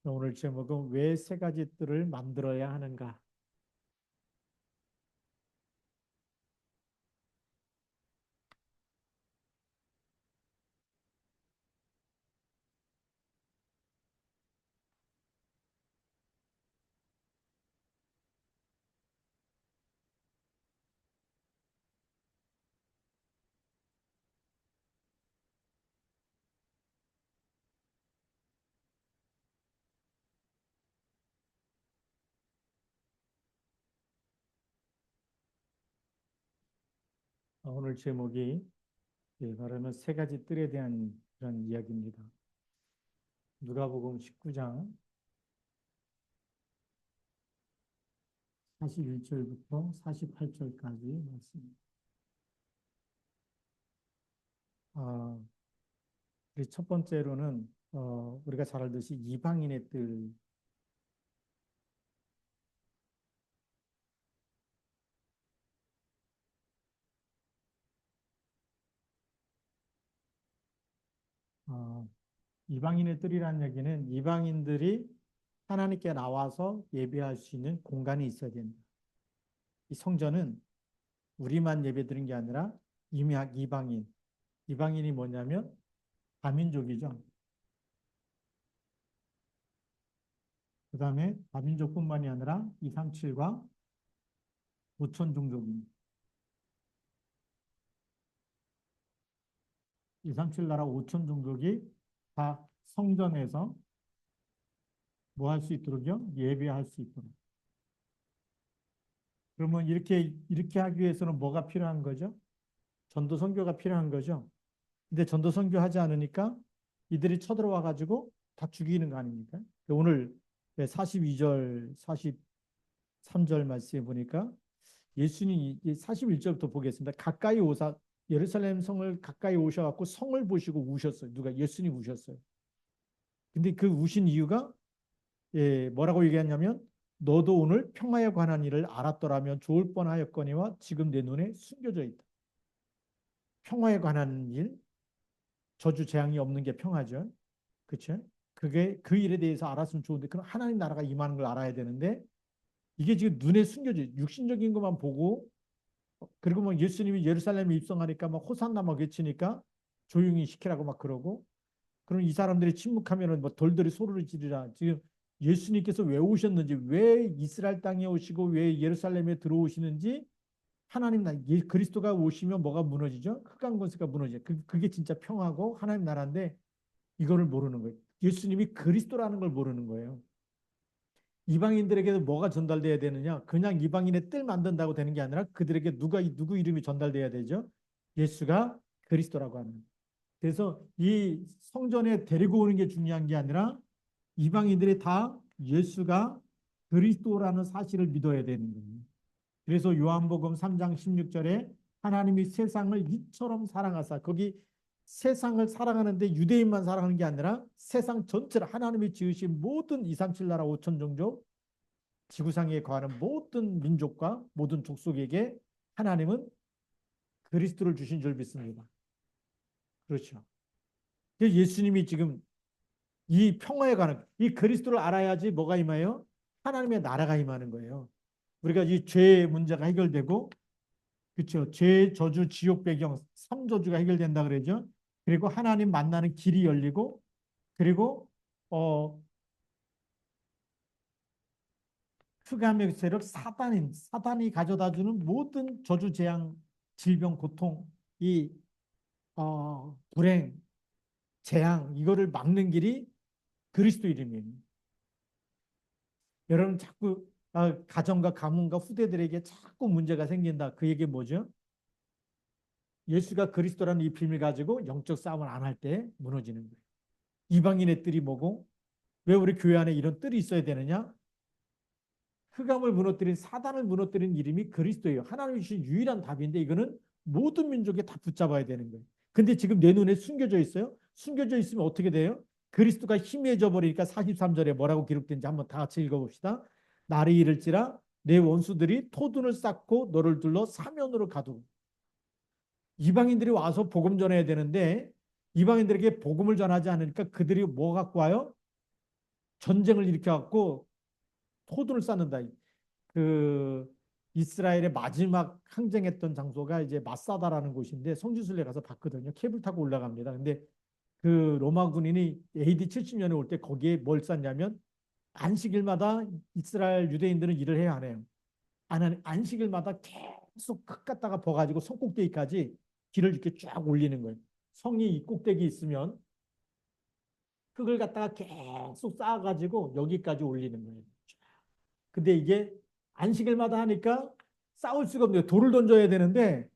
오늘 제목은 왜 세 가지 뜰을 만들어야 하는가? 오늘 제목이 말하면 세 가지 뜰에 대한 그런 이야기입니다. 누가복음 19장 41절부터 48절까지 말씀. 아, 우리 첫 번째로는 우리가 잘 알듯이 이방인의 뜰, 어, 이방인의 뜰이라는 얘기는 이방인들이 하나님께 나와서 예배할 수 있는 공간이 있어야 된다. 이 성전은 우리만 예배드리는 게 아니라 이방인, 이방인이 뭐냐면 다민족이죠. 그 다음에 다민족뿐만이 아니라 237과 5천 종족입니다. 237 나라 5천 종족이 다 성전에서 뭐 할 수 있도록요? 예배할 수 있도록. 그러면 이렇게 하기 위해서는 뭐가 필요한 거죠? 전도 선교가 필요한 거죠. 근데 전도 선교하지 않으니까 이들이 쳐들어와 가지고 다 죽이는 거 아닙니까? 오늘 42절, 43절 말씀에 보니까 예수님이 41절부터 보겠습니다. 가까이 오사 예루살렘 성을 가까이 오셔갖고 성을 보시고 우셨어요. 누가? 예수님 우셨어요. 근데 그 우신 이유가 뭐라고 얘기했냐면 너도 오늘 평화에 관한 일을 알았더라면 좋을 뻔하였거니와 지금 내 눈에 숨겨져 있다. 평화에 관한 일, 저주 재앙이 없는 게 평화죠. 그렇죠? 그게 그 일에 대해서 알았으면 좋은데 그럼 하나님 나라가 임하는 걸 알아야 되는데 이게 지금 눈에 숨겨져 육신적인 것만 보고 그리고 뭐 예수님이 예루살렘에 입성하니까 막 호산나 막 외치니까 조용히 시키라고 막 그러고 그럼 이 사람들이 침묵하면은 뭐 돌들이 소리를 지르라. 지금 예수님께서 왜 오셨는지 왜 이스라엘 땅에 오시고 왜 예루살렘에 들어오시는지 하나님 나 그리스도가 오시면 뭐가 무너지죠? 흑암 권세가 무너져요. 그게 진짜 평화고 하나님 나라인데 이거를 모르는 거예요. 예수님이 그리스도라는 걸 모르는 거예요. 이방인들에게도 뭐가 전달돼야 되느냐? 그냥 이방인의 뜰 만든다고 되는 게 아니라 그들에게 누구 이름이 전달돼야 되죠? 예수가 그리스도라고 하는. 그래서 이 성전에 데리고 오는 게 중요한 게 아니라 이방인들이 다 예수가 그리스도라는 사실을 믿어야 되는 거예요. 그래서 요한복음 3장 16절에 하나님이 세상을 이처럼 사랑하사 거기 세상을 사랑하는데 유대인만 사랑하는 게 아니라 세상 전체를 하나님이 지으신 모든 237 나라 5천 종족 지구상에 거하는 모든 민족과 모든 족속에게 하나님은 그리스도를 주신 줄 믿습니다. 그렇죠. 예수님이 지금 이 평화에 관한 이 그리스도를 알아야지 뭐가 임해요? 하나님의 나라가 임하는 거예요. 우리가 이 죄의 문제가 해결되고 그렇죠. 죄, 저주, 지옥 배경 3저주가 해결된다 그러죠. 그리고 하나님 만나는 길이 열리고 그리고 어 흑암의 세력 사단이 가져다주는 모든 저주, 재앙, 질병, 고통, 이 불행, 재앙 이거를 막는 길이 그리스도 이름이에요. 여러분 자꾸 가정과 가문과 후대들에게 자꾸 문제가 생긴다. 그 얘기 뭐죠? 예수가 그리스도라는 이 비밀 가지고 영적 싸움을 안 할 때 무너지는 거예요. 이방인의 뜰이 뭐고 왜 우리 교회 안에 이런 뜰이 있어야 되느냐? 흑암을 무너뜨린 사단을 무너뜨린 이름이 그리스도예요. 하나님이 주신 유일한 답인데 이거는 모든 민족에 다 붙잡아야 되는 거예요. 근데 지금 내 눈에 숨겨져 있어요. 숨겨져 있으면 어떻게 돼요? 그리스도가 희미해져 버리니까 43절에 뭐라고 기록된지 한번 다 같이 읽어봅시다. 날이 이를지라 내 원수들이 토둔을 쌓고 너를 둘러 사면으로 가두고 이방인들이 와서 복음 전해야 되는데 이방인들에게 복음을 전하지 않으니까 그들이 뭐 갖고 와요? 전쟁을 일으켜갖고 포도를 쌓는다. 그 이스라엘의 마지막 항쟁했던 장소가 이제 마사다라는 곳인데 성지순례 가서 봤거든요. 케이블 타고 올라갑니다. 근데 그 로마 군인이 AD 70년에 올 때 거기에 뭘 쌓냐면 안식일마다 이스라엘 유대인들은 일을 해야 하네요. 안식일마다 계속 흙 갖다가 버가지고 성 꼭대기까지 길을 이렇게 쫙 올리는 거예요. 성이 이 꼭대기 있으면 흙을 갖다가 계속 쌓아가지고 여기까지 올리는 거예요. 근데 이게 안식일마다 하니까 싸울 수가 없네요. 돌을 던져야 되는데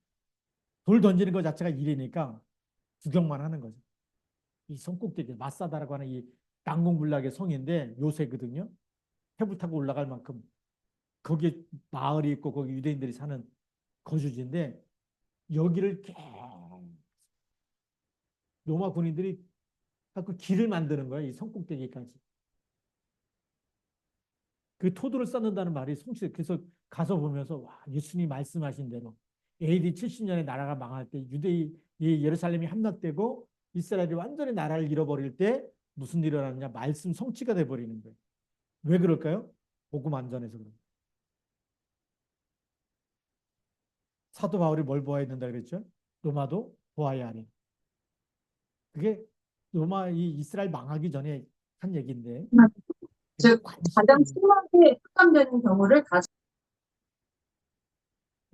돌 던지는 것 자체가 일이니까 구경만 하는 거죠. 이 성 꼭대기 마사다라고 하는 이 난공불락의 성인데 요새거든요. 해불 타고 올라갈 만큼 거기에 마을이 있고 거기 유대인들이 사는 거주지인데 여기를 로마 군인들이 그 길을 만드는 거예요. 이 성 꼭대기까지. 그 토도를 쌓는다는 말이 성취돼. 그래서 가서 보면서 와, 예수님이 말씀하신 대로 AD 70년에 나라가 망할 때 예루살렘이 함락되고 이스라엘이 완전히 나라를 잃어버릴 때 무슨 일이 일어났냐? 말씀 성취가 돼 버리는 거예요. 왜 그럴까요? 복음 안전해서 그래요. 사도 바울이 뭘 보아야 된다 그랬죠? 로마도 보아야 하니. 그게 로마 이 이스라엘 망하기 전에 한 얘기인데. 즉 가장 심하게 흑감되는 경우를 가장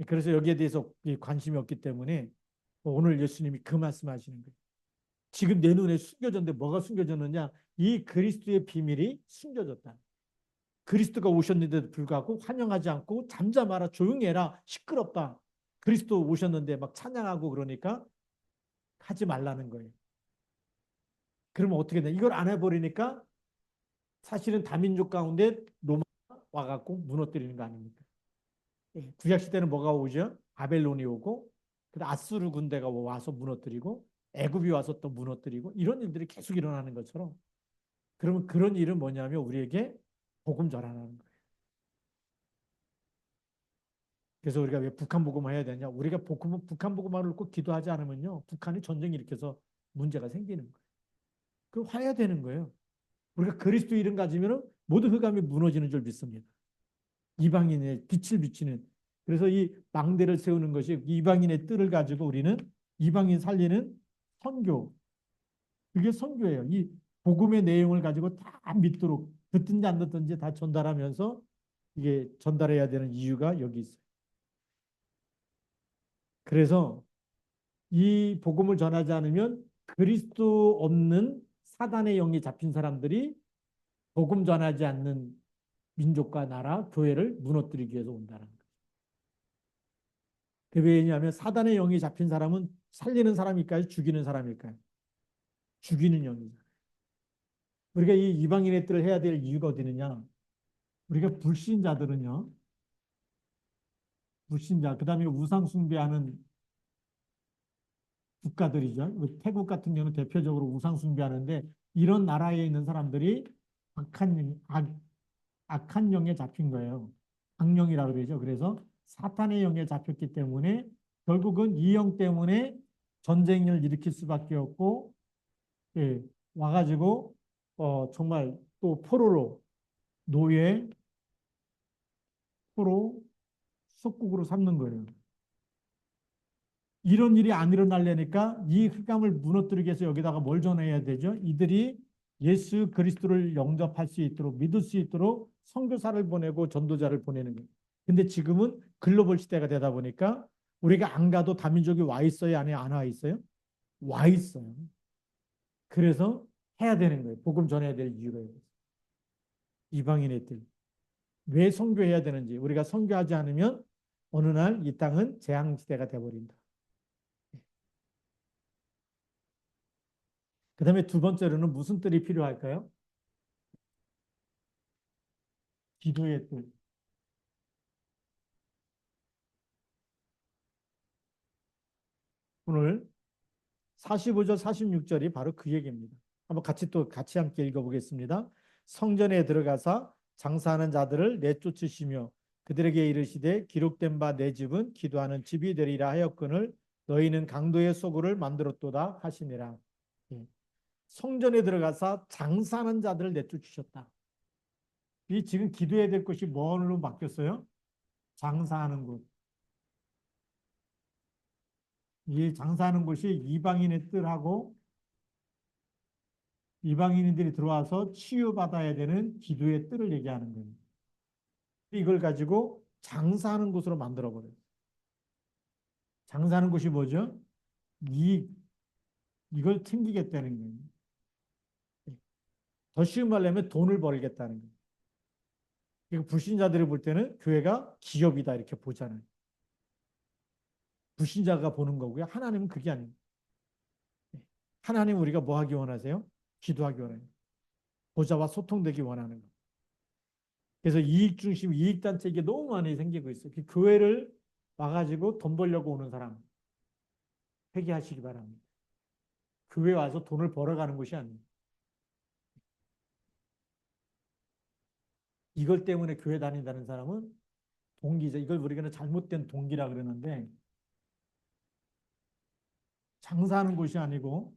그래서 여기에 대해서 관심이 없기 때문에 오늘 예수님이 그 말씀하시는 거예요. 지금 내 눈에 숨겨졌는데 뭐가 숨겨졌느냐? 이 그리스도의 비밀이 숨겨졌다. 그리스도가 오셨는데도 불구하고 환영하지 않고 잠잠하라 조용히 해라 시끄럽다. 그리스도 오셨는데 막 찬양하고 그러니까 하지 말라는 거예요. 그러면 어떻게 돼? 이걸 안 해버리니까 사실은 다민족 가운데 로마 와갖고 무너뜨리는 거 아닙니까? 구약 시대는 뭐가 오죠? 바벨론이 오고 아수르 군대가 와서 무너뜨리고 애굽이 와서 또 무너뜨리고 이런 일들이 계속 일어나는 것처럼 그러면 그런 일은 뭐냐면 우리에게 복음 전하는 거예요. 그래서 우리가 왜 북한 복음을 해야 되냐? 우리가 북한 복음을 놓고 기도하지 않으면요. 북한이 전쟁 일으켜서 문제가 생기는 거예요. 그 화해야 되는 거예요. 우리가 그리스도 이름 가지면 모든 흑암이 무너지는 줄 믿습니다. 이방인의 빛을 비치는. 그래서 이 망대를 세우는 것이 이방인의 뜰을 가지고 우리는 이방인 살리는 선교. 그게 선교예요. 이 복음의 내용을 가지고 다 믿도록 듣든지 안 듣든지 다 전달하면서 이게 전달해야 되는 이유가 여기 있어요. 그래서 이 복음을 전하지 않으면 그리스도 없는 사단의 영이 잡힌 사람들이 복음 전하지 않는 민족과 나라, 교회를 무너뜨리기 위해서 온다는 거예요. 왜냐하면 사단의 영이 잡힌 사람은 살리는 사람일까요? 죽이는 사람일까요? 죽이는 영이죠. 우리가 이 이방인의 뜻을 해야 될 이유가 어디 있느냐? 우리가 불신자들은요. 불신자, 그 다음에 우상 숭배하는 국가들이죠. 태국 같은 경우는 대표적으로 우상 숭배하는데 이런 나라에 있는 사람들이 악한 영에 잡힌 거예요. 악령이라고 그러죠. 그래서 사탄의 영에 잡혔기 때문에 결국은 이 영 때문에 전쟁을 일으킬 수밖에 없고 예, 와가지고 정말 또 포로로 노예 포로 속국으로 삼는 거예요. 이런 일이 안 일어나려니까 이 흑암을 무너뜨리기 위해서 여기다가 뭘 전해야 되죠? 이들이 예수 그리스도를 영접할 수 있도록 믿을 수 있도록 선교사를 보내고 전도자를 보내는 거예요. 근데 지금은 글로벌 시대가 되다 보니까 우리가 안 가도 다민족이 와 있어요? 아니 안 와 있어요? 와 있어요. 그래서 해야 되는 거예요. 복음 전해야 될 이유가 있어요. 이방인의 들. 왜 선교해야 되는지 우리가 선교하지 않으면 어느 날 이 땅은 재앙시대가 되어버린다. 그 다음에 두 번째로는 무슨 뜰이 필요할까요? 기도의 뜰. 오늘 45절 46절이 바로 그 얘기입니다. 한번 같이 함께 읽어보겠습니다. 성전에 들어가서 장사하는 자들을 내쫓으시며 그들에게 이르시되 기록된 바 내 집은 기도하는 집이 되리라 하였거늘 너희는 강도의 소굴을 만들었도다 하시니라. 성전에 들어가서 장사하는 자들을 내쫓으셨다. 이 지금 기도해야 될 곳이 뭘로 바뀌었어요? 장사하는 곳. 이 장사하는 곳이 이방인의 뜰하고 이방인들이 들어와서 치유받아야 되는 기도의 뜰을 얘기하는 거예요. 이걸 가지고 장사하는 곳으로 만들어버려요. 장사하는 곳이 뭐죠? 이걸 챙기겠다는 거예요. 더 쉬운 말로 하면 돈을 벌겠다는 거예요. 이거 불신자들이 볼 때는 교회가 기업이다 이렇게 보잖아요. 불신자가 보는 거고요. 하나님은 그게 아닙니다. 하나님 우리가 뭐 하기 원하세요? 기도하기 원해요. 보좌와 소통되기 원하는 거. 그래서 이익 중심, 이익 단체 이게 너무 많이 생기고 있어요. 그 교회를 와가지고 돈 벌려고 오는 사람 회개하시기 바랍니다. 교회 와서 돈을 벌어가는 것이 아니에요. 이걸 때문에 교회 다닌다는 사람은 동기죠. 이걸 우리가 잘못된 동기라 그러는데 장사하는 곳이 아니고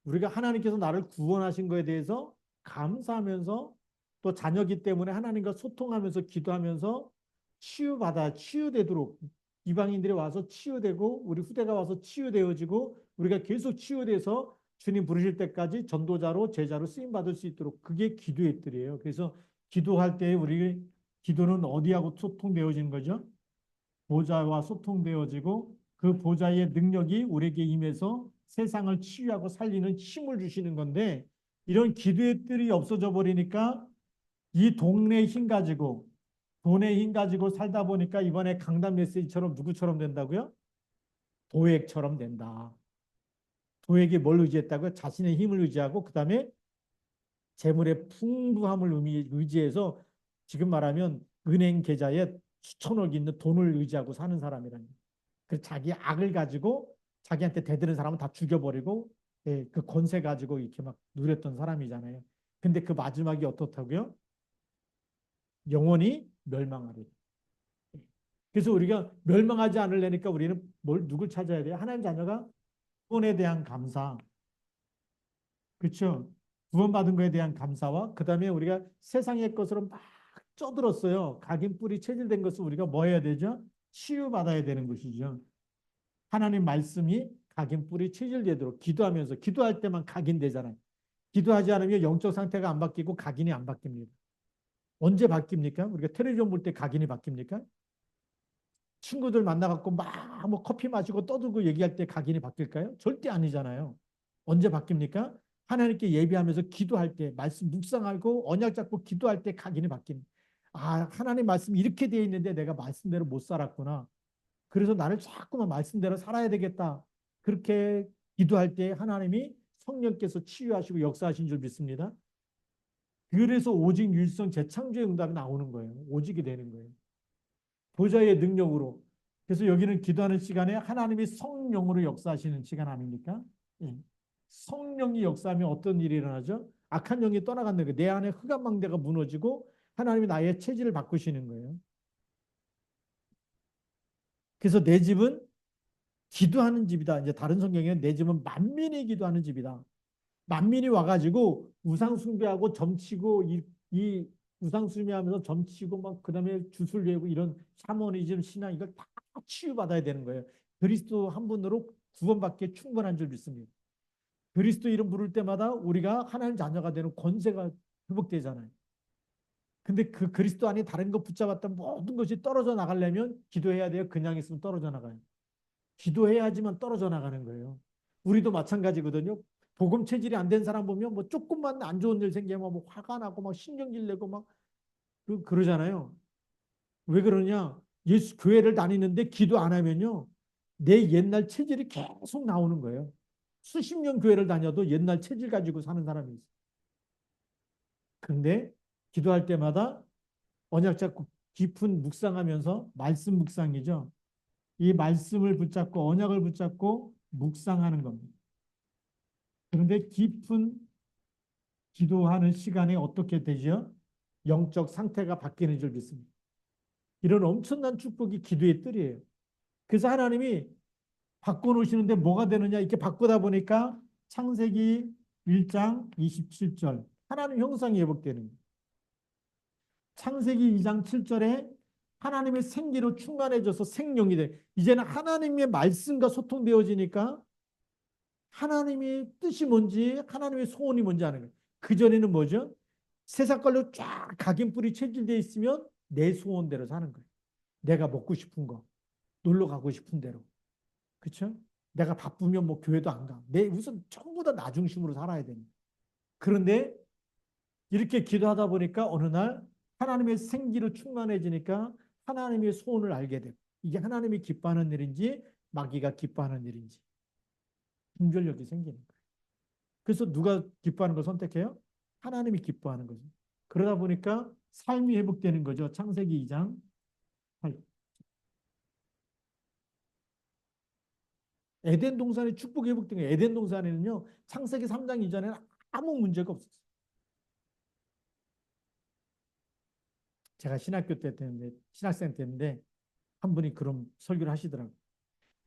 우리가 하나님께서 나를 구원하신 것에 대해서 감사하면서 또 자녀기 때문에 하나님과 소통하면서 기도하면서 치유되도록 이방인들이 와서 치유되고 우리 후대가 와서 치유되어지고 우리가 계속 치유돼서 주님 부르실 때까지 전도자로 제자로 쓰임 받을 수 있도록 그게 기도의 뜰이에요. 그래서 기도할 때 우리 기도는 어디하고 소통되어지는 거죠? 보좌와 소통되어지고 그 보좌의 능력이 우리에게 임해서 세상을 치유하고 살리는 힘을 주시는 건데 이런 기도의 뜰이 없어져 버리니까 이 동네의 힘 가지고 돈의 힘 가지고 살다 보니까 이번에 강단 메시지처럼 누구처럼 된다고요? 도액처럼 된다. 도액이 뭘 의지했다고요? 자신의 힘을 의지하고 그 다음에 재물의 풍부함을 의지해서 지금 말하면 은행 계좌에 수천억 있는 돈을 의지하고 사는 사람이라는 거예요. 그 자기 악을 가지고 자기한테 대드는 사람은 다 죽여버리고 예, 그 권세 가지고 이렇게 막 누렸던 사람이잖아요. 근데 그 마지막이 어떻다고요? 영원히 멸망하리. 그래서 우리가 멸망하지 않으려니까 우리는 누굴 찾아야 돼요? 하나님 자녀가 구원에 대한 감사. 그렇죠? 구원받은 것에 대한 감사와 그다음에 우리가 세상의 것으로 막 쪄들었어요. 각인 뿌리 체질된 것을 우리가 뭐 해야 되죠? 치유받아야 되는 것이죠. 하나님 말씀이 각인 뿌리 체질되도록 기도하면서 기도할 때만 각인되잖아요. 기도하지 않으면 영적 상태가 안 바뀌고 각인이 안 바뀝니다. 언제 바뀝니까? 우리가 텔레비전 볼 때 각인이 바뀝니까? 친구들 만나갖고 막 뭐 커피 마시고 떠들고 얘기할 때 각인이 바뀔까요? 절대 아니잖아요. 언제 바뀝니까? 하나님께 예배하면서 기도할 때 말씀 묵상하고 언약 잡고 기도할 때 각인이 바뀝니다. 아, 하나님 말씀이 이렇게 되어 있는데 내가 말씀대로 못 살았구나. 그래서 나를 자꾸만 말씀대로 살아야 되겠다. 그렇게 기도할 때 하나님이 성령께서 치유하시고 역사하신 줄 믿습니다. 그래서 오직 일성 재창조의 응답이 나오는 거예요. 오직이 되는 거예요. 보좌의 능력으로. 그래서 여기는 기도하는 시간에 하나님이 성령으로 역사하시는 시간 아닙니까? 예. 성령이 역사하면 어떤 일이 일어나죠? 악한 영이 떠나간다는 거예요. 내 안에 흑암 망대가 무너지고 하나님이 나의 체질을 바꾸시는 거예요. 그래서 내 집은 기도하는 집이다. 이제 다른 성경에는 내 집은 만민이 기도하는 집이다. 만민이 와가지고 우상 숭배하고 점치고 이 우상 숭배하면서 점치고 막 그다음에 주술 외우고 이런 샤머니즘 신앙 이걸 다 치유받아야 되는 거예요. 그리스도 한 분으로 구원받기에 충분한 줄 믿습니다. 그리스도 이름 부를 때마다 우리가 하나님 자녀가 되는 권세가 회복되잖아요. 근데 그 그리스도 안에 다른 거 붙잡았던 모든 것이 떨어져 나가려면 기도해야 돼요. 그냥 있으면 떨어져 나가요. 기도해야지만 떨어져 나가는 거예요. 우리도 마찬가지거든요. 복음 체질이 안 된 사람 보면 뭐 조금만 안 좋은 일 생기면 뭐 화가 나고 막 신경질 내고 막 그러잖아요. 왜 그러냐? 예수 교회를 다니는데 기도 안 하면요. 내 옛날 체질이 계속 나오는 거예요. 수십 년 교회를 다녀도 옛날 체질 가지고 사는 사람이 있어요. 근데 기도할 때마다 언약 잡고 깊은 묵상하면서 말씀 묵상이죠. 이 말씀을 붙잡고 언약을 붙잡고 묵상하는 겁니다. 그런데 깊은 기도하는 시간에 어떻게 되죠? 영적 상태가 바뀌는 줄 믿습니다. 이런 엄청난 축복이 기도의 뜰이에요. 그래서 하나님이 바꿔놓으시는데 뭐가 되느냐 이렇게 바꾸다 보니까 창세기 1장 27절 하나님 형상이 회복되는 거예요. 창세기 2장 7절에 하나님의 생기로 충만해져서 생명이 돼. 이제는 하나님의 말씀과 소통되어지니까 하나님의 뜻이 뭔지, 하나님의 소원이 뭔지 아는 거예요. 그전에는 뭐죠? 세상 걸로 쫙 각인뿔이 체질되어 있으면 내 소원대로 사는 거예요. 내가 먹고 싶은 거, 놀러 가고 싶은 대로. 그렇죠? 내가 바쁘면 뭐 교회도 안 가. 내 우선 전부 다 나 중심으로 살아야 되는. 그런데 이렇게 기도하다 보니까 어느 날 하나님의 생기로 충만해지니까 하나님의 소원을 알게 되고 이게 하나님이 기뻐하는 일인지 마귀가 기뻐하는 일인지 분별력이 생기는 거예요. 그래서 누가 기뻐하는 걸 선택해요? 하나님이 기뻐하는 거죠. 그러다 보니까 삶이 회복되는 거죠. 창세기 2장 8. 에덴 동산의 축복이 회복된 거예요. 에덴 동산에는요. 창세기 3장 이전에는 아무 문제가 없었어요. 제가 신학교 때 때인데 신학생 때인데 한 분이 그런 설교를 하시더라고요.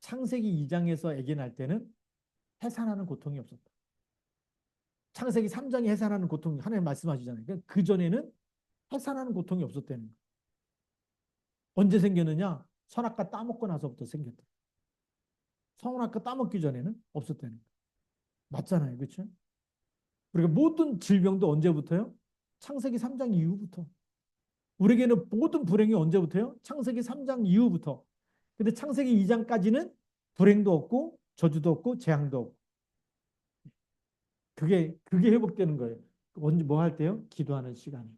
창세기 2장에서 아기 날 때는 해산하는 고통이 없었다. 창세기 3장에 해산하는 고통이 하나님 말씀하시잖아요. 그 전에는 해산하는 고통이 없었다는 거예요. 언제 생겼느냐? 선악과 따먹고 나서부터 생겼다. 선악과 따먹기 전에는 없었다는 거예요. 맞잖아요. 그렇죠? 우리가 모든 질병도 언제부터요? 창세기 3장 이후부터. 우리에게는 모든 불행이 언제부터요? 창세기 3장 이후부터. 근데 창세기 2장까지는 불행도 없고 저주도 없고 재앙도 없고. 그게 회복되는 거예요. 언제 뭐 할 때요? 기도하는 시간이.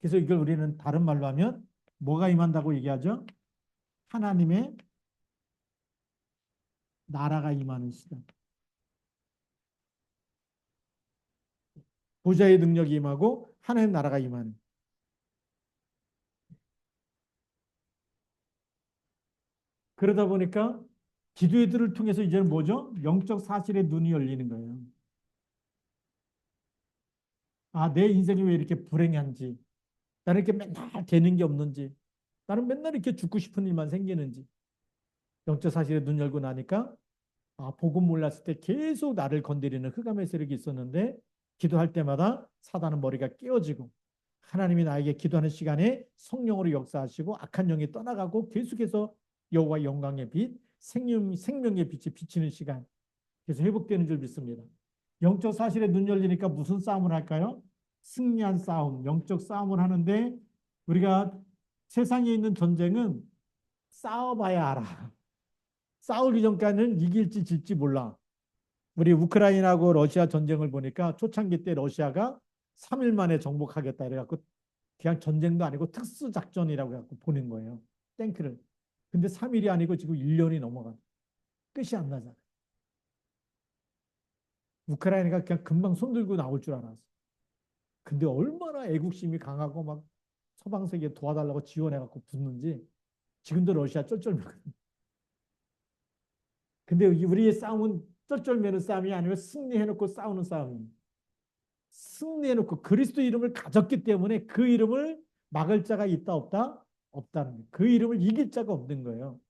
그래서 이걸 우리는 다른 말로 하면 뭐가 임한다고 얘기하죠? 하나님의 나라가 임하는 시간. 보좌의 능력이 임하고 하나님 나라가 임하는. 그러다 보니까 기도의 들을 통해서 이제는 뭐죠? 영적 사실의 눈이 열리는 거예요. 아, 내 인생이 왜 이렇게 불행한지, 나는 이렇게 맨날 되는 게 없는지, 나는 맨날 이렇게 죽고 싶은 일만 생기는지. 영적 사실의 눈 열고 나니까 아, 복음 몰랐을 때 계속 나를 건드리는 흑암의 세력이 있었는데 기도할 때마다 사단은 머리가 깨어지고 하나님이 나에게 기도하는 시간에 성령으로 역사하시고 악한 영이 떠나가고 계속해서 여호와 영광의 빛, 생명의 빛이 비치는 시간. 그래서 회복되는 줄 믿습니다. 영적 사실에 눈 열리니까 무슨 싸움을 할까요? 승리한 싸움, 영적 싸움을 하는데 우리가 세상에 있는 전쟁은 싸워봐야 알아. 싸우기 전까지는 이길지 질지 몰라. 우리 우크라이나하고 러시아 전쟁을 보니까 초창기 때 러시아가 3일 만에 정복하겠다 이래갖고 그냥 전쟁도 아니고 특수작전이라고 해갖고 보낸 거예요. 탱크를. 근데 3일이 아니고 지금 1년이 넘어가. 끝이 안 나잖아. 우크라이나가 그냥 금방 손들고 나올 줄 알았어. 근데 얼마나 애국심이 강하고 막 서방 세계에 도와달라고 지원해갖고 붙는지 지금도 러시아 쩔쩔매거든. 근데 우리의 싸움은 쩔쩔매는 싸움이 아니라 승리해놓고 싸우는 싸움입니다. 승리해놓고 그리스도 이름을 가졌기 때문에 그 이름을 막을 자가 있다 없다? 없다는 거예요. 그 이름을 이길 자가 없는 거예요.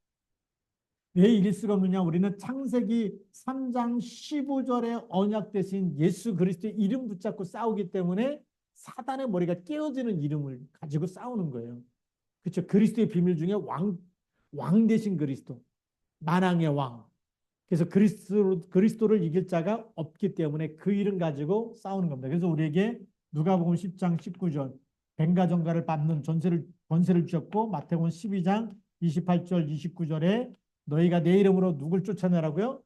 왜 이길 수가 없느냐? 우리는 창세기 3장 15절에 언약 대신 예수 그리스도의 이름 붙잡고 싸우기 때문에 사단의 머리가 깨어지는 이름을 가지고 싸우는 거예요. 그렇죠? 그리스도의 비밀 중에 왕 대신 그리스도, 만왕의 왕. 그래서 그리스도를 이길 자가 없기 때문에 그 이름 가지고 싸우는 겁니다. 그래서 우리에게 누가복음 10장 19절 뱀과 정갈을 밟는 권세를 주셨고 마태복음 12장 28절 29절에 너희가 내 이름으로 누굴 쫓아내라고요?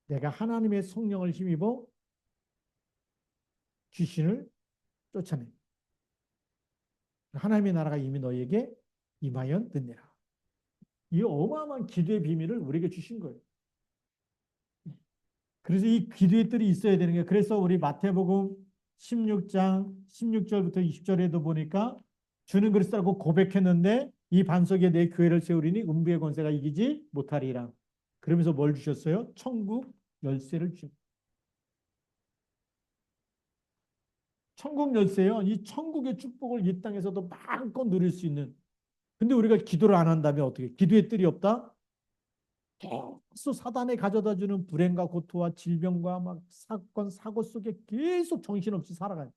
내가 하나님의 성령을 힘입어 귀신을 쫓아내. 하나님의 나라가 이미 너희에게 임하였느니라. 이 어마어마한 기도의 비밀을 우리에게 주신 거예요. 그래서 이 기도의 뜰이 있어야 되는 거예요. 그래서 우리 마태복음 16장 16절부터 20절에도 보니까 주는 그리스도라고 고백했는데 이 반석에 내 교회를 세우리니 음부의 권세가 이기지 못하리라. 그러면서 뭘 주셨어요? 천국 열쇠를 주셨어요. 천국 열쇠요. 이 천국의 축복을 이 땅에서도 마음껏 누릴 수 있는. 근데 우리가 기도를 안 한다면 어떻게? 기도의 뜰이 없다? 계속 사단에 가져다 주는 불행과 고통과 질병과 막 사건, 사고 속에 계속 정신없이 살아가요.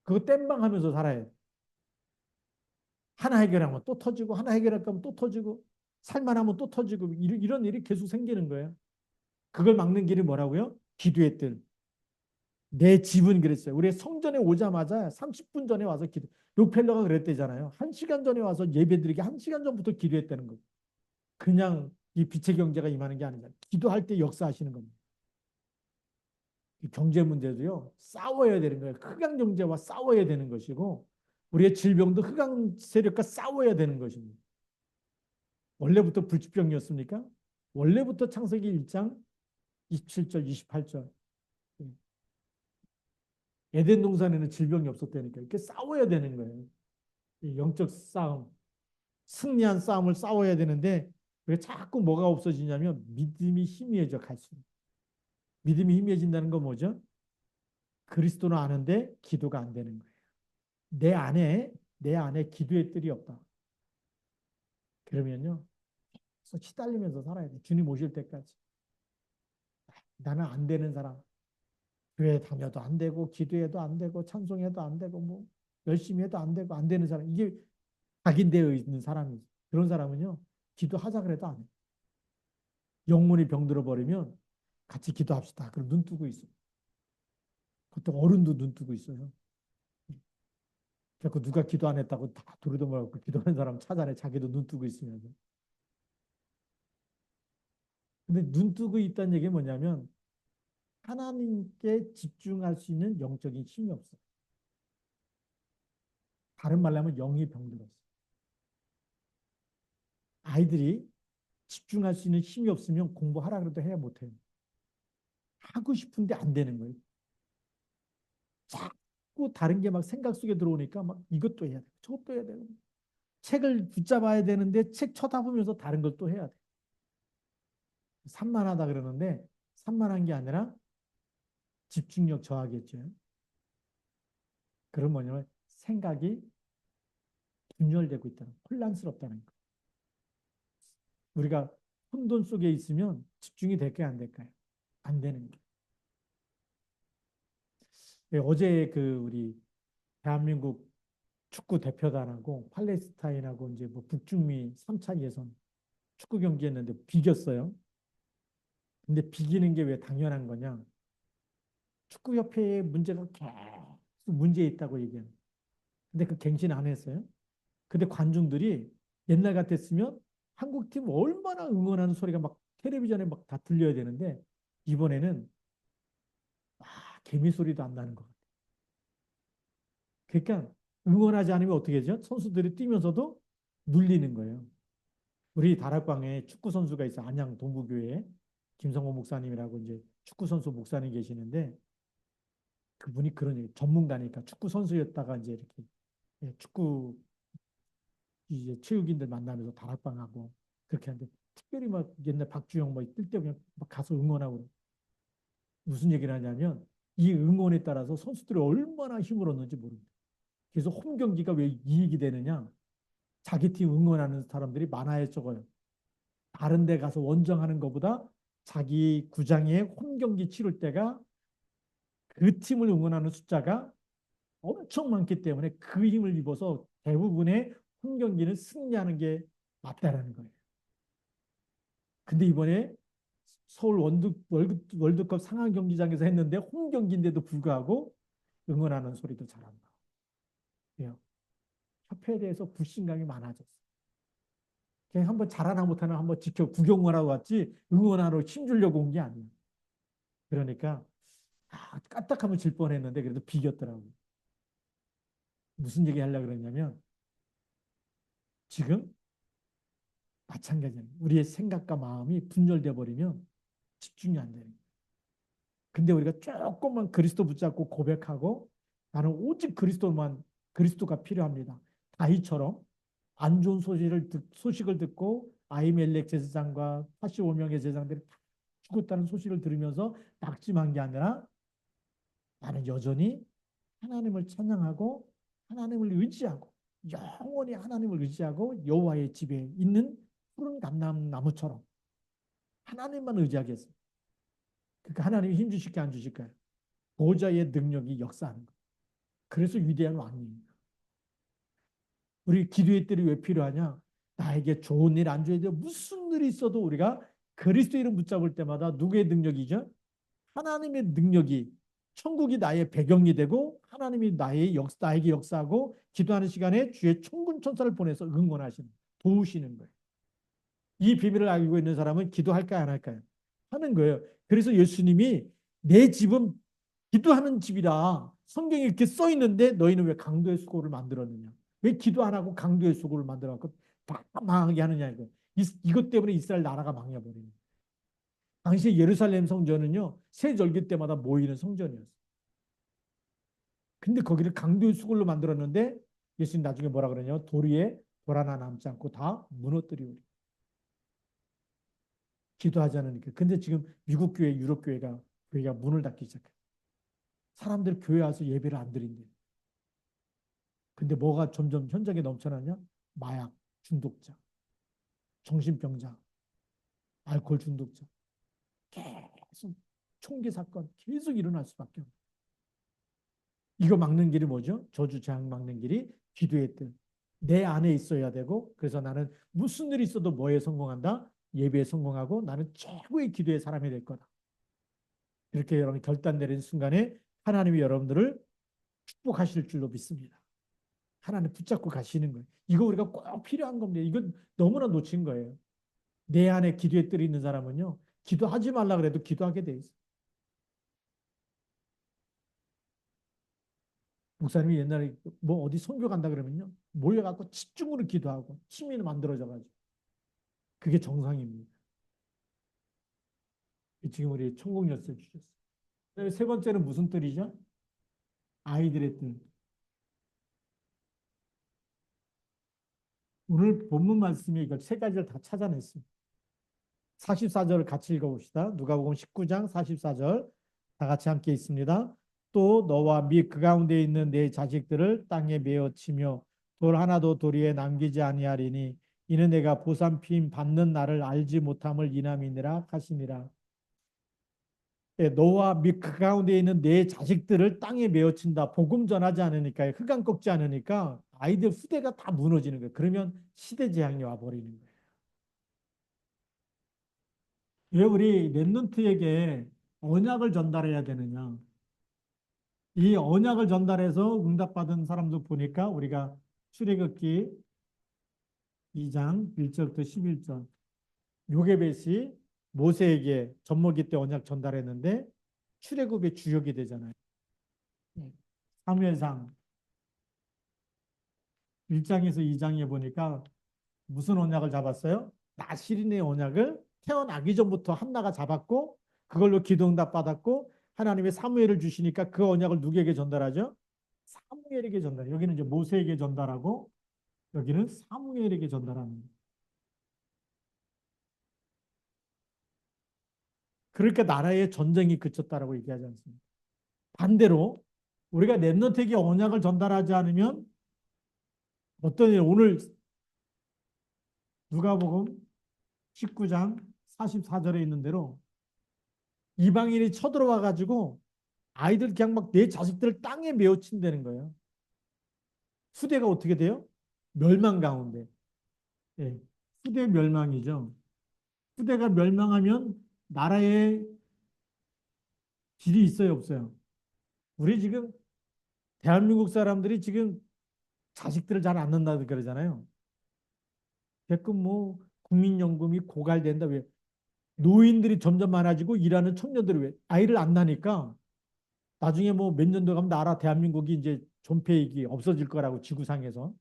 그거 땜빵하면서 살아요. 하나 해결하면 또 터지고, 하나 해결할 거면 또 터지고, 살만하면 또 터지고, 이런 일이 계속 생기는 거예요. 그걸 막는 길이 뭐라고요? 기도의 뜰. 내 집은 그랬어요. 우리 성전에 오자마자 30분 전에 와서 기도. 록펠러가 그랬대잖아요. 1시간 전에 와서 예배드리기 1시간 전부터 기도했다는 거예요. 그냥 이 빛의 경제가 임하는 게 아니라 기도할 때 역사하시는 겁니다. 경제 문제도요. 싸워야 되는 거예요. 흑암 경제와 싸워야 되는 것이고 우리의 질병도 흑암 세력과 싸워야 되는 것입니다. 원래부터 불치병이었습니까? 원래부터 창세기 1장 27절, 28절. 에덴 동산에는 질병이 없었다니까. 이렇게 싸워야 되는 거예요. 영적 싸움, 승리한 싸움을 싸워야 되는데 왜 자꾸 뭐가 없어지냐면 믿음이 희미해져 갈수록. 믿음이 희미해진다는 건 뭐죠? 그리스도는 아는데 기도가 안 되는 거예요. 내 안에 기도의 뜰이 없다. 그러면요, 계속 시달리면서 살아야 돼. 주님 오실 때까지. 나는 안 되는 사람. 교회 다녀도 안 되고, 기도해도 안 되고, 찬송해도 안 되고, 뭐 열심히 해도 안 되고, 안 되는 사람. 이게 각인되어 있는 사람이지. 그런 사람은요, 기도하자 그래도 안 해. 영혼이 병들어 버리면 같이 기도합시다. 그럼 눈 뜨고 있어요. 보통 어른도 눈 뜨고 있어요. 그래서 누가 기도 안 했다고 다 도리도말고 기도하는 사람 찾아내. 자기도 눈 뜨고 있으면서. 근데 눈 뜨고 있다는 얘기는 뭐냐면 하나님께 집중할 수 있는 영적인 힘이 없어요. 다른 말로 하면 영이 병들었어요. 아이들이 집중할 수 있는 힘이 없으면 공부하라 그래도 해야 못해요. 하고 싶은데 안 되는 거예요. 자꾸 다른 게 막 생각 속에 들어오니까 막 이것도 해야 돼. 저것도 해야 되고. 책을 붙잡아야 되는데 책 쳐다보면서 다른 걸 또 해야 돼. 산만하다 그러는데 산만한 게 아니라 집중력 저하겠죠. 그런 뭐냐면 생각이 분열되고 있다는, 혼란스럽다는 거. 우리가 혼돈 속에 있으면 집중이 될까요, 안 될까요? 안 되는 게. 어제 그 우리 대한민국 축구 대표단하고 팔레스타인하고 이제 뭐 북중미 3차 예선 축구 경기했는데 비겼어요. 근데 비기는 게 왜 당연한 거냐? 축구협회에 문제가 계속 문제 있다고 얘기해요. 근데 그 갱신 안 했어요. 근데 관중들이 옛날 같았으면 한국팀 얼마나 응원하는 소리가 막 텔레비전에 막 다 들려야 되는데 이번에는 개미 소리도 안 나는 것 같아요. 그러니까 응원하지 않으면 어떻게 되죠? 선수들이 뛰면서도 눌리는 거예요. 우리 다락방에 축구 선수가 있어. 안양 동부교회에 김성호 목사님이라고 이제 축구 선수 목사님 계시는데 그분이 그런 얘기, 전문가니까 축구 선수였다가 이제 이렇게 축구 이제 체육인들 만나면서 다락방하고 그렇게 하는데 특별히 막 옛날 박주영 뭐 뜰 때 그냥 막 가서 응원하고 무슨 얘기를 하냐면 이 응원에 따라서 선수들이 얼마나 힘을 얻는지 모릅니다. 그래서 홈 경기가 왜 이익이 되느냐? 자기 팀 응원하는 사람들이 많아야 적어요. 다른 데 가서 원정하는 것보다 자기 구장에 홈 경기 치를 때가 그 팀을 응원하는 숫자가 엄청 많기 때문에 그 힘을 입어서 대부분의 홈 경기는 승리하는 게 맞다라는 거예요. 근데 이번에 서울 월드컵 상암 경기장에서 했는데 홈 경기인데도 불구하고 응원하는 소리도 잘한다. 왜요? 협회에 대해서 불신감이 많아졌어. 그냥 한번 잘하나 못하나 한번 지켜 구경하러 왔지 응원하러 힘주려고 온 게 아니야. 그러니까 까딱하면 질 뻔했는데 그래도 비겼더라고. 무슨 얘기 하려고 그랬냐면 지금 마찬가지예요. 우리의 생각과 마음이 분열돼 버리면 집중이 안 되는 거예요. 근데 우리가 조금만 그리스도 붙잡고 고백하고 나는 오직 그리스도가 필요합니다. 다윗처럼 안 좋은 소식을 듣고 아히멜렉 제사장과 85명의 제사장들이 다 죽었다는 소식을 들으면서 낙심한 게 아니라 나는 여전히 하나님을 찬양하고 하나님을 의지하고 영원히 하나님을 의지하고 여호와의 집에 있는 푸른 감람나무처럼 하나님만 의지하겠어요. 그러니까 하나님이 힘 주실까 안 주실까요? 보좌의 능력이 역사하는 거예요. 그래서 위대한 왕입니다. 우리 기도의 뜰이 왜 필요하냐? 나에게 좋은 일 안 줘야 돼요. 무슨 일이 있어도 우리가 그리스도 이름 붙잡을 때마다 누구의 능력이죠? 하나님의 능력이 천국이 나의 배경이 되고 하나님이 나에게 역사하고 기도하는 시간에 주의 천군 천사를 보내서 응원하시는 도우시는 거예요. 이 비밀을 알고 있는 사람은 기도할까요, 안 할까요? 하는 거예요. 그래서 예수님이 내 집은 기도하는 집이다. 성경에 이렇게 써 있는데 너희는 왜 강도의 수고를 만들었느냐? 왜 기도 안 하고 강도의 수고를 만들어갖고 다 망하게 하느냐 이거. 이것 때문에 이스라엘 나라가 망해버리는 거예요. 당시 예루살렘 성전은요, 새 절기 때마다 모이는 성전이었어요. 근데 거기를 강도의 수골로 만들었는데 예수님 나중에 뭐라 그러냐? 돌 위에 돌 하나 남지 않고 다 무너뜨리오리. 기도하지 않으니까. 근데 지금 미국 교회, 유럽 교회가 문을 닫기 시작해요. 사람들 교회 와서 예배를 안 드린대. 근데 뭐가 점점 현장에 넘쳐나냐? 마약 중독자, 정신병자, 알코올 중독자. 계속 총기 사건 계속 일어날 수밖에 없어요. 이거 막는 길이 뭐죠? 저주 재앙 막는 길이 기도의 뜻. 내 안에 있어야 되고 그래서 나는 무슨 일이 있어도 뭐에 성공한다? 예배에 성공하고 나는 최고의 기도의 사람이 될 거다. 이렇게 여러분 결단 내리는 순간에 하나님이 여러분들을 축복하실 줄로 믿습니다. 하나님 붙잡고 가시는 거예요. 이거 우리가 꼭 필요한 겁니다. 이건 너무나 놓친 거예요. 내 안에 기도의 뜰이 있는 사람은요. 기도하지 말라 그래도 기도하게 돼 있어요. 목사님이 옛날에 뭐 어디 선교 간다 그러면요. 모여갖고 집중으로 기도하고 팀이 만들어져가지고. 그게 정상입니다. 지금 우리 천국 열쇠 주셨어요. 세 번째는 무슨 뜰이죠? 아이들의 뜰. 오늘 본문 말씀이 이걸 세 가지를 다 찾아냈습니다. 44절을 같이 읽어봅시다. 누가복음 19장 44절 다 같이 함께 있습니다. 또 너와 및 그 가운데 있는 내 자식들을 땅에 메어 치며 돌 하나도 도리에 남기지 아니하리니 이는 내가 보살핌 받는 날을 알지 못함을 인함이니라 하시니라. 예, 너와 및 그 가운데 있는 내 자식들을 땅에 메어 친다. 복음 전하지 않으니까 흑암 꺾지 않으니까 아이들 후대가 다 무너지는 거예요. 그러면 시대 재앙이 와버리는 거예요. 왜 우리 랩런트에게 언약을 전달해야 되느냐? 이 언약을 전달해서 응답받은 사람도 보니까 우리가 출애굽기 2장 1절부터 11절 요게벳이 모세에게 젖먹이 때 언약 전달했는데 출애굽의 주역이 되잖아요. 사무엘상 1장에서 2장에 보니까 무슨 언약을 잡았어요? 나실인의 언약을 태어나기 전부터 한나가 잡았고 그걸로 기도응답 받았고 하나님의 사무엘을 주시니까 그 언약을 누구에게 전달하죠? 사무엘에게 전달. 여기는 이제 모세에게 전달하고 여기는 사무엘에게 전달합니다. 그러니까 나라의 전쟁이 그쳤다라고 얘기하지 않습니다. 반대로 우리가 렘넌트에게 언약을 전달하지 않으면 어떤 일 오늘 누가복음 19장 44절에 있는 대로 이방인이 쳐들어와 가지고 아이들 그냥 막 내 자식들을 땅에 메어 친다는 거예요. 후대가 어떻게 돼요? 멸망 가운데. 예. 후대 멸망이죠. 후대가 멸망하면 나라에 길이 있어요, 없어요? 우리 지금 대한민국 사람들이 지금 자식들을 잘 안 낳는다 그러잖아요. 가끔 뭐 국민연금이 고갈된다. 왜? 노인들이 점점 많아지고 일하는 청년들이 왜 아이를 안 낳으니까 나중에 뭐 몇 년도 가면 나라 대한민국이 이제 존폐익이 없어질 거라고 지구상에서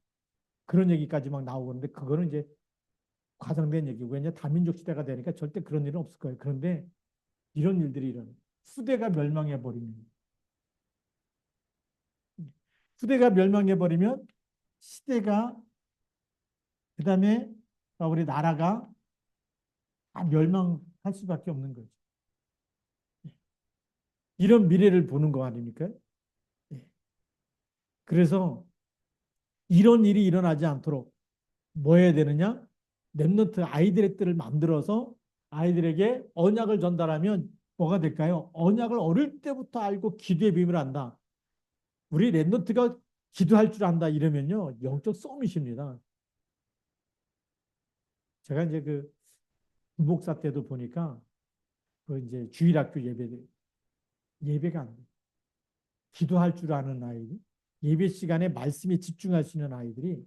그런 얘기까지 막 나오고 그러는데 그거는 이제 과장된 얘기고 왜냐 다민족 시대가 되니까 절대 그런 일은 없을 거예요. 그런데 이런 일들이 일어나요. 후대가 멸망해 버리면 후대가 멸망해 버리면 시대가 그다음에 우리 나라가 다 멸망할 수밖에 없는 거죠. 이런 미래를 보는 거 아닙니까? 예. 그래서 이런 일이 일어나지 않도록 뭐 해야 되느냐? 랩넌트 아이들의 뜰을 만들어서 아이들에게 언약을 전달하면 뭐가 될까요? 언약을 어릴 때부터 알고 기도의 비밀을 안다. 우리 랩런트가 기도할 줄 안다 이러면요. 영적 쏘밋입니다. 제가 이제 그 부목사 때도 보니까 그 이제 주일학교 예배가 안 돼. 기도할 줄 아는 아이들, 예배 시간에 말씀에 집중할 수 있는 아이들이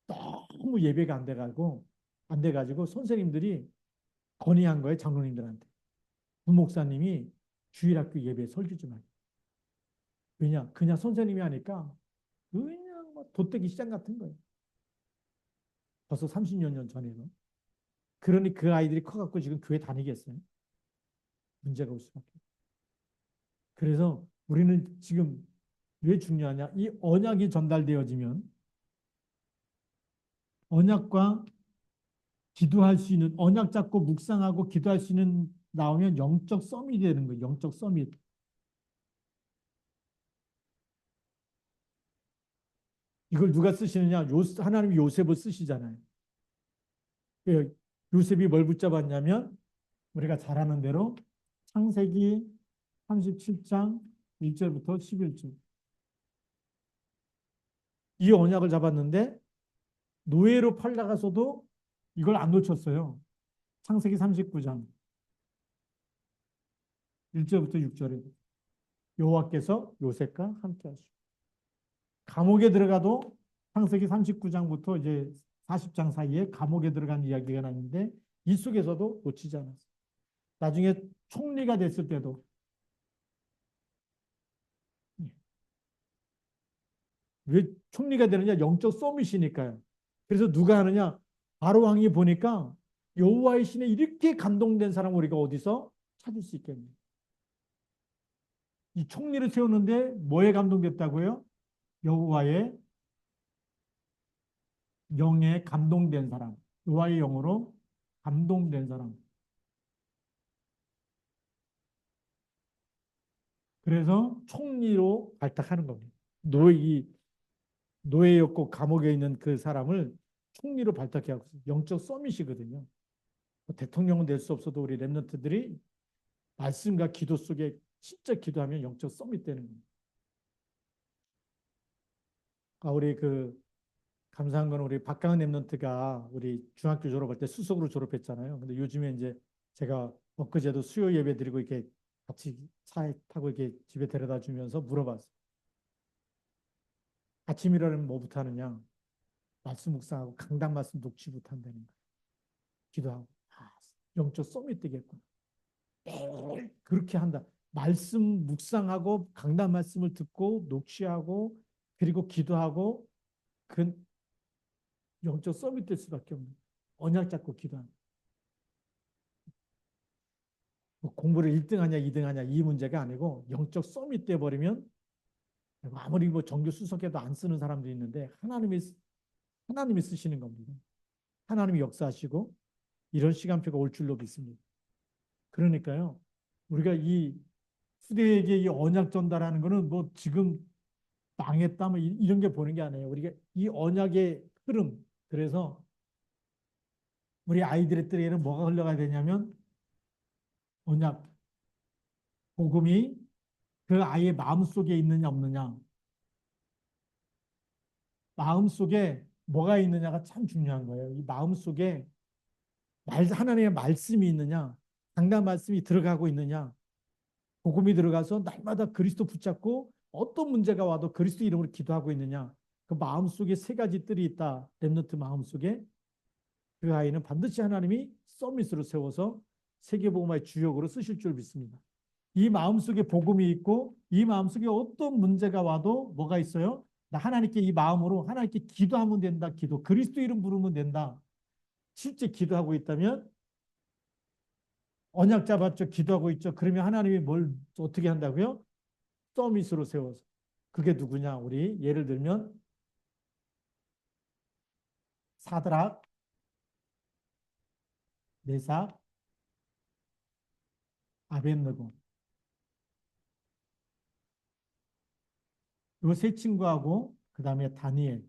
너무 예배가 안 돼가지고 선생님들이 건의한 거예요, 장로님들한테. 부목사님이 주일학교 예배 설교 좀 하게. 왜냐? 그냥 선생님이 하니까 그냥 뭐 돗대기 시장 같은 거예요. 벌써 30여 년 전에는. 그러니 그 아이들이 커갖고 지금 교회 다니겠어요? 문제가 올 수밖에. 그래서 우리는 지금 왜 중요하냐? 이 언약이 전달되어지면 언약과 기도할 수 있는 언약 잡고 묵상하고 기도할 수 있는 나오면 영적 썸이 되는 거예요. 영적 썸이. 이걸 누가 쓰시느냐? 하나님이 요셉을 쓰시잖아요. 요셉이 뭘 붙잡았냐면 우리가 잘 아는 대로 창세기 37장 1절부터 11절. 이 언약을 잡았는데 노예로 팔려가서도 이걸 안 놓쳤어요. 창세기 39장 1절부터 6절에 여호와께서 요셉과 함께 하시고 감옥에 들어가도 창세기 39장부터 이제 40장 사이에 감옥에 들어간 이야기가 나는데 이 속에서도 놓치지 않았어요. 나중에 총리가 됐을 때도 왜 총리가 되느냐? 영적 서밋이니까요. 그래서 누가 하느냐? 바로 왕이 보니까 여호와의 신에 이렇게 감동된 사람 우리가 어디서 찾을 수 있겠냐? 이 총리를 세우는데 뭐에 감동됐다고요? 여호와의 영에 감동된 사람, 여호와의 영으로 감동된 사람. 그래서 총리로 발탁하는 겁니다. 노예였고 감옥에 있는 그 사람을 총리로 발탁해갖고 영적 서밋이거든요. 뭐 대통령은 될 수 없어도 우리 랩런트들이 말씀과 기도 속에 진짜 기도하면 영적 서밋 되는 겁니다. 우리 그 감사한 건 우리 박강은 랩런트가 우리 중학교 졸업할 때 수석으로 졸업했잖아요. 근데 요즘에 이제 제가 엊그제도 수요 예배 드리고 이렇게 같이 차에 타고 이렇게 집에 데려다 주면서 물어봤어요. 아침 일어나면 뭐부터 하느냐? 말씀 묵상하고 강단 말씀 녹취부터 한다는 거예요. 기도하고 영적 서밋 되겠구나. 매일 그렇게 한다. 말씀 묵상하고 강단 말씀을 듣고 녹취하고 그리고 기도하고 그 영적 서밋 될 수밖에 없는 언약 잡고 기도하는. 뭐 공부를 1등 하냐 2등 하냐 이 문제가 아니고 영적 서밋 돼 버리면 아무리 뭐 정규 수석해도 안 쓰는 사람도 있는데 하나님이 쓰시는 겁니다. 하나님이 역사하시고 이런 시간표가 올 줄로 믿습니다. 그러니까요. 우리가 이 후대에게 이 언약 전달하는 거는 뭐 지금 망했다 뭐 이런 게 보는 게 아니에요. 우리가 이 언약의 흐름. 그래서 우리 아이들에게는 뭐가 흘러가야 되냐면 언약 복음이 그 아이의 마음속에 있느냐 없느냐. 마음속에 뭐가 있느냐가 참 중요한 거예요. 이 마음속에 하나님의 말씀이 있느냐, 강단 말씀이 들어가고 있느냐, 복음이 들어가서 날마다 그리스도 붙잡고 어떤 문제가 와도 그리스도 이름으로 기도하고 있느냐. 그 마음속에 세 가지 뜰이 있다. 렘넌트 마음속에 그 아이는 반드시 하나님이 서밋으로 세워서 세계복음화의 주역으로 쓰실 줄 믿습니다. 이 마음속에 복음이 있고 이 마음속에 어떤 문제가 와도 뭐가 있어요? 나 하나님께 이 마음으로 하나님께 기도하면 된다. 기도. 그리스도 이름 부르면 된다. 실제 기도하고 있다면 언약 잡았죠. 기도하고 있죠. 그러면 하나님이 뭘 어떻게 한다고요? 서밋으로 세워서. 그게 누구냐? 우리 예를 들면 사드락, 메삭, 아벳느고. 이 세 친구하고 그 다음에 다니엘.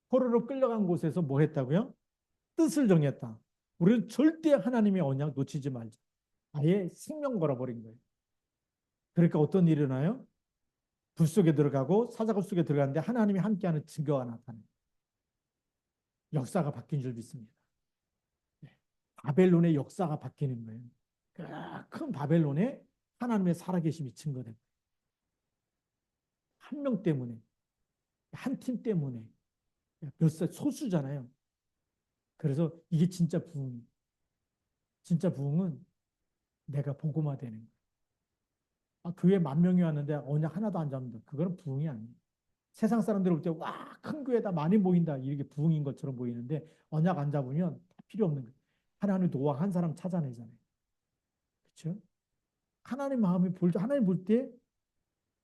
포로로 끌려간 곳에서 뭐 했다고요? 뜻을 정했다. 우리는 절대 하나님의 언약 놓치지 말자. 아예 생명 걸어버린 거예요. 그러니까 어떤 일이 일어나요? 불 속에 들어가고 사자굴 속에 들어가는데 하나님이 함께하는 증거가 나타나요. 역사가 바뀐 줄 믿습니다. 바벨론의 역사가 바뀌는 거예요. 큰 바벨론에 하나님의 살아계심이 증거된 거예요. 한 명 때문에, 한 팀 때문에, 몇 살 소수잖아요. 그래서 이게 진짜 부흥이에요. 진짜 부흥은 내가 복음화되는 거예요. 아, 교회 10,000명이 왔는데 언약 하나도 안 잡는다. 그거는 부흥이 아니에요. 세상 사람들 볼 때 와, 큰 교회다 많이 모인다. 이렇게 부흥인 것처럼 보이는데 언약 안 잡으면 필요 없는 거예요. 하나님 노아 한 사람 찾아내잖아요. 그렇죠? 하나님 마음이 볼 때, 하나님 볼 때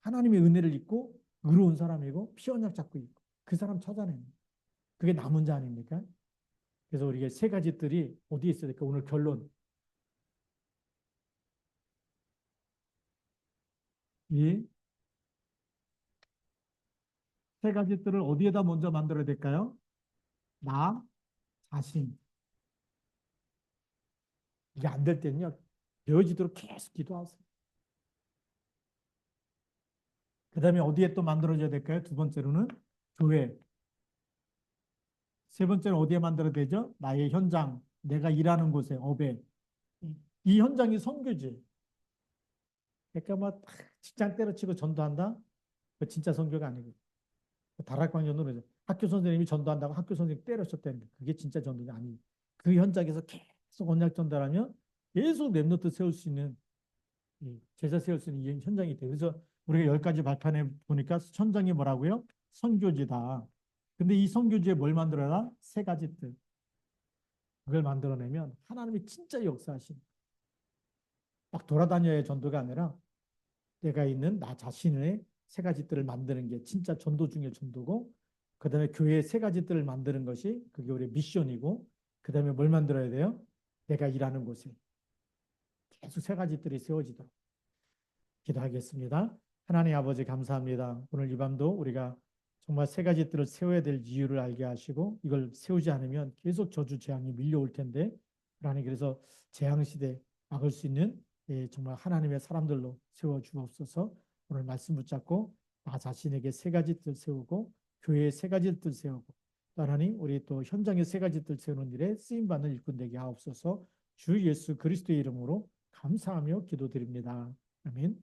하나님의 은혜를 입고 의로운 사람이고 피언약 잡고 있고 그 사람 찾아내는 거예요. 그게 남은 자 아닙니까? 그래서 우리가 세 가지 뜰이 어디에 있어야 될까? 오늘 결론. 이 세 가지 뜰을 어디에다 먼저 만들어야 될까요? 나 자신. 이게 안 될 때는요, 되어지도록 계속 기도하세요. 그 다음에 어디에 또 만들어져야 될까요? 두 번째로는 교회. 세 번째는 어디에 만들어야 되죠? 나의 현장, 내가 일하는 곳에, 업에. 이 현장이 선교지. 그러니까 뭐 직장 때려치고 전도한다? 그 진짜 선교가 아니고. 다락방 전도는 학교 선생님이 전도한다고 학교 선생님 때려쳤다는데 그게 진짜 전도가 아니에요. 그 현장에서 계속 언약 전달하면 계속 랩노트 세울 수 있는 제자 세울 수 있는 현장이 돼요. 그래서 우리가 10가지 발판에 보니까 현장이 뭐라고요? 선교지다. 근데 이 선교지에 뭘 만들어라? 세 가지 뜻. 그걸 만들어내면 하나님이 진짜 역사하신 막 돌아다녀야 전도가 아니라 내가 있는 나 자신의 세 가지 뜰을 만드는 게 진짜 전도 중의 전도고 그 다음에 교회의 세 가지 뜰을 만드는 것이 그게 우리의 미션이고 그 다음에 뭘 만들어야 돼요? 내가 일하는 곳에 계속 세 가지 뜰이 세워지도록 기도하겠습니다. 하나님 아버지 감사합니다. 오늘 이 밤도 우리가 정말 세 가지 뜰을 세워야 될 이유를 알게 하시고 이걸 세우지 않으면 계속 저주 재앙이 밀려올 텐데 하나님 그래서 재앙 시대 막을 수 있는 정말 하나님의 사람들로 세워 주옵소서. 오늘 말씀 붙잡고 나 자신에게 세 가지 뜰 세우고 교회에 세 가지 뜰 세우고 또 하나님 우리 또 현장에 세 가지 뜰 세우는 일에 쓰임 받는 일꾼 되게 하옵소서. 주 예수 그리스도의 이름으로 감사하며 기도드립니다. 아멘.